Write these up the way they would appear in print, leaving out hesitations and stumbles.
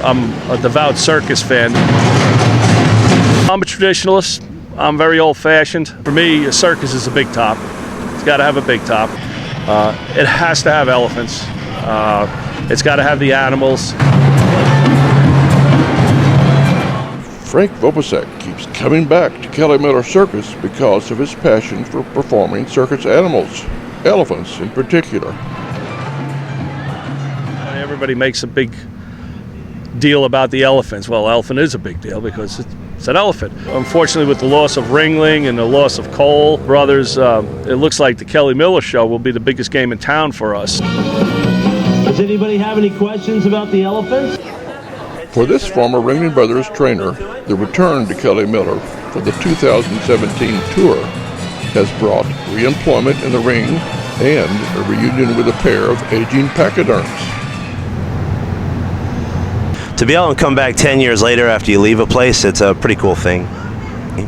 I'm a devout circus fan. I'm a traditionalist. I'm very old-fashioned. For me, a circus is a big top. It's got to have a big top. It has to have elephants. It's got to have the animals. Frank Vopasek keeps coming back to Kelly Miller Circus because of his passion for performing circus animals, elephants in particular. Everybody makes a big deal about the elephants. Well, elephant is a big deal because it's an elephant. Unfortunately, with the loss of Ringling and the loss of Cole brothers, it looks like the Kelly Miller show will be the biggest game in town for us. Does anybody have any questions about the elephants? For this former Ringling Brothers trainer, the return to Kelly Miller for the 2017 tour has brought re-employment in the ring and a reunion with a pair of aging pachyderms. To be able to come back 10 years later after you leave a place, it's a pretty cool thing.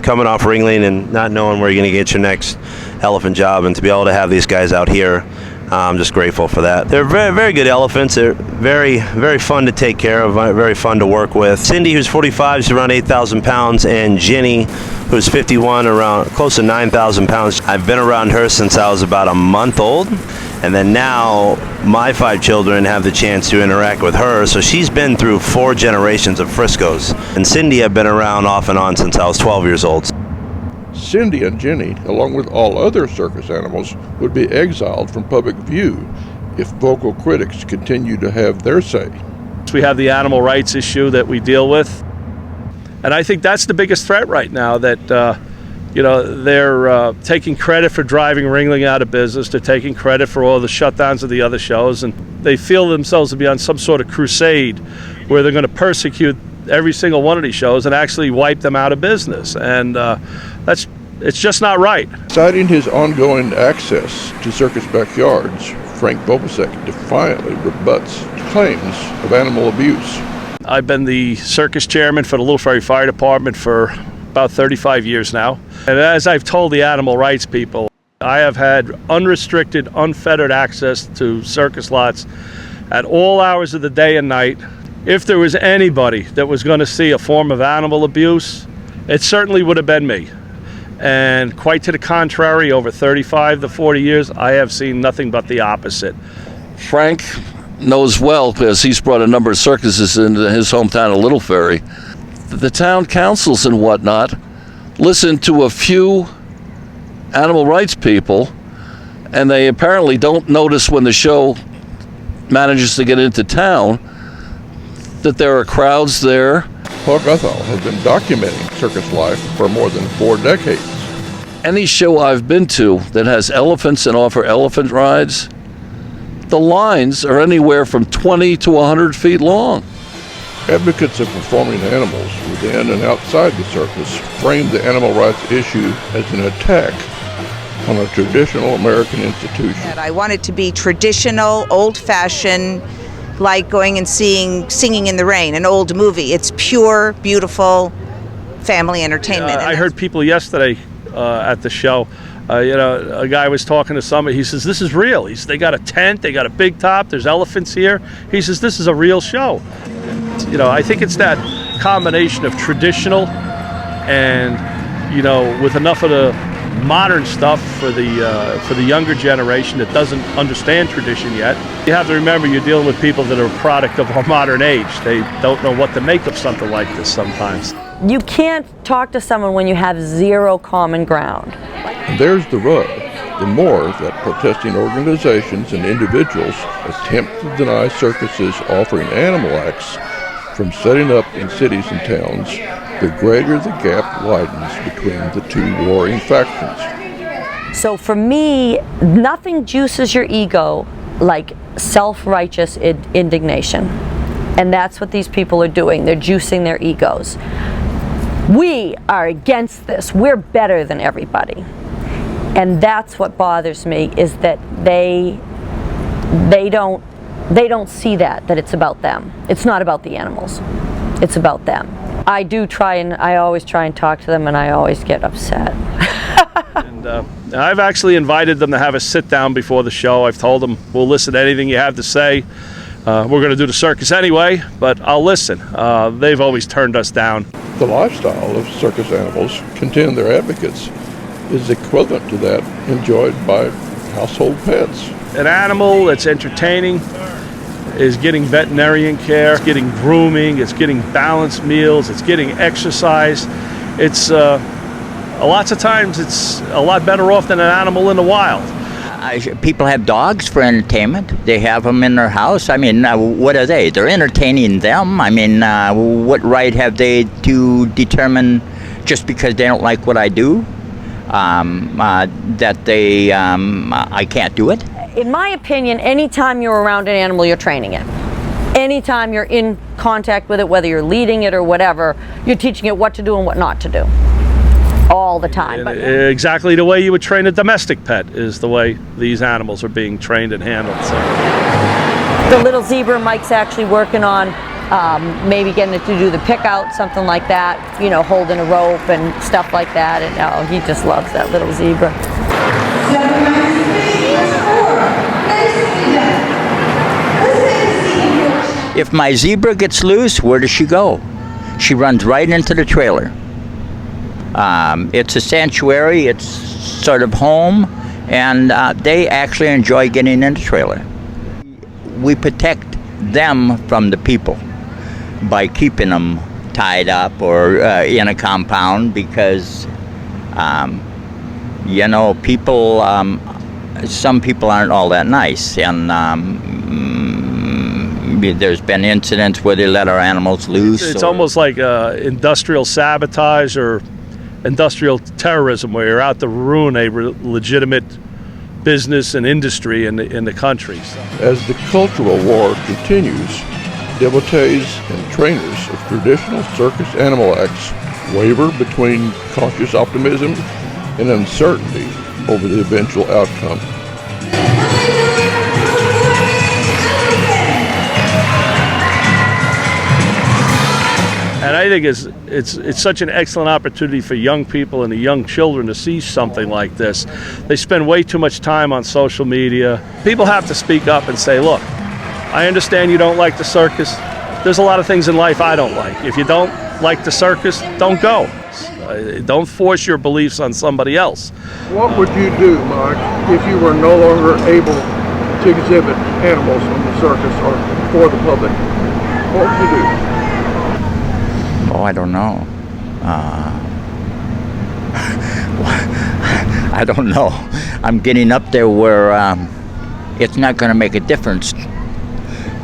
Coming off Ringling and not knowing where you're going to get your next elephant job, and to be able to have these guys out here, I'm just grateful for that. They're very, very good elephants. They're very, very fun to take care of, very fun to work with. Cindy, who's 45, is around 8,000 pounds, and Ginny, who's 51, around close to 9,000 pounds. I've been around her since I was about a month old, and then now my 5 children have the chance to interact with her, so she's been through 4 generations of Friscos. And Cindy, I've been around off and on since I was 12 years old. Cindy and Jenny, along with all other circus animals, would be exiled from public view if vocal critics continue to have their say. We have the animal rights issue that we deal with, and I think that's the biggest threat right now, that they're taking credit for driving Ringling out of business. They're taking credit for all the shutdowns of the other shows, and they feel themselves to be on some sort of crusade where they're going to persecute every single one of these shows and actually wipe them out of business, and it's just not right. Citing his ongoing access to circus backyards, Frank Vopasek defiantly rebuts claims of animal abuse. I've been the circus chairman for the Little Ferry Fire Department for about 35 years now, and as I've told the animal rights people, I have had unrestricted, unfettered access to circus lots at all hours of the day and night. If there was anybody that was going to see a form of animal abuse, it certainly would have been me. And quite to the contrary, over 35 to 40 years, I have seen nothing but the opposite. Frank knows well, because he's brought a number of circuses into his hometown of Little Ferry. The town councils and whatnot listen to a few animal rights people, and they apparently don't notice when the show manages to get into town that there are crowds there. Paul Guthall has been documenting circus life for more than 4 decades. Any show I've been to that has elephants and offer elephant rides, the lines are anywhere from 20 to 100 feet long. Advocates of performing animals within and outside the circus frame the animal rights issue as an attack on a traditional American institution. I want it to be traditional, old-fashioned, like going and seeing Singing in the Rain, an old movie. It's pure, beautiful family entertainment. I heard people yesterday at the show, a guy was talking to somebody, he says, this is real. They got a tent, they got a big top, there's elephants here. He says, this is a real show. I think it's that combination of traditional and, with enough of the modern stuff for the younger generation that doesn't understand tradition yet. You have to remember you're dealing with people that are a product of our modern age. They don't know what to make of something like this sometimes. You can't talk to someone when you have zero common ground. And there's the rub. The more that protesting organizations and individuals attempt to deny circuses offering animal acts from setting up in cities and towns, the greater the gap widens between the two warring factions. So for me, nothing juices your ego like self-righteous indignation. And that's what these people are doing. They're juicing their egos. We are against this. We're better than everybody. And that's what bothers me, is that they don't see that it's about them. It's not about the animals. It's about them. I always try and talk to them, and I always get upset. And I've actually invited them to have a sit down before the show. I've told them we'll listen to anything you have to say. we're going to do the circus anyway, but I'll listen. They've always turned us down. The lifestyle of circus animals, contend their advocates, is equivalent to that enjoyed by household pets. An animal that's entertaining is getting veterinarian care, it's getting grooming, it's getting balanced meals, it's getting exercise. It's lots of times it's a lot better off than an animal in the wild. People have dogs for entertainment. They have them in their house. I mean, what are they? They're entertaining them. I mean, what right have they to determine just because they don't like what I do that they I can't do it? In my opinion, anytime you're around an animal, you're training it. Anytime you're in contact with it, whether you're leading it or whatever, you're teaching it what to do and what not to do. All the time. But exactly the way you would train a domestic pet is the way these animals are being trained and handled. So. The little zebra, Mike's actually working on maybe getting it to do the pick out, something like that, you know, holding a rope and stuff like that. And oh, he just loves that little zebra. If my zebra gets loose, where does she go? She runs right into the trailer. It's a sanctuary, it's sort of home, and they actually enjoy getting in the trailer. We protect them from the people by keeping them tied up or in a compound because, you know, people, some people aren't all that nice, and there's been incidents where they let our animals loose. It's almost like industrial sabotage or industrial terrorism, where you're out to ruin a legitimate business and industry in the country. So. As the cultural war continues, devotees and trainers of traditional circus animal acts waver between cautious optimism and uncertainty over the eventual outcome. And I think it's such an excellent opportunity for young people and the young children to see something like this. They spend way too much time on social media. People have to speak up and say, look, I understand you don't like the circus. There's a lot of things in life I don't like. If you don't like the circus, don't go. Don't force your beliefs on somebody else. What would you do, Mike, if you were no longer able to exhibit animals on the circus or for the public? What would you do? Oh, I don't know. I don't know. I'm getting up there where it's not going to make a difference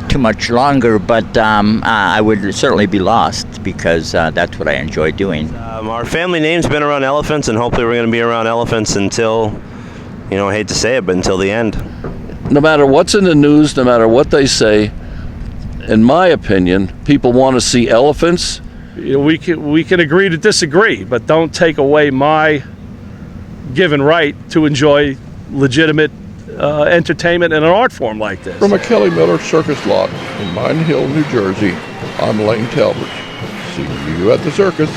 too much longer, but I would certainly be lost because that's what I enjoy doing. Our family name's been around elephants, and hopefully we're going to be around elephants until, you know, I hate to say it, but until the end. No matter what's in the news, no matter what they say, in my opinion, people want to see elephants. You know, we can agree to disagree, but don't take away my given right to enjoy legitimate entertainment in an art form like this. From a Kelly Miller Circus lot in Mine Hill, New Jersey, I'm Lane Talburt. See you at the circus.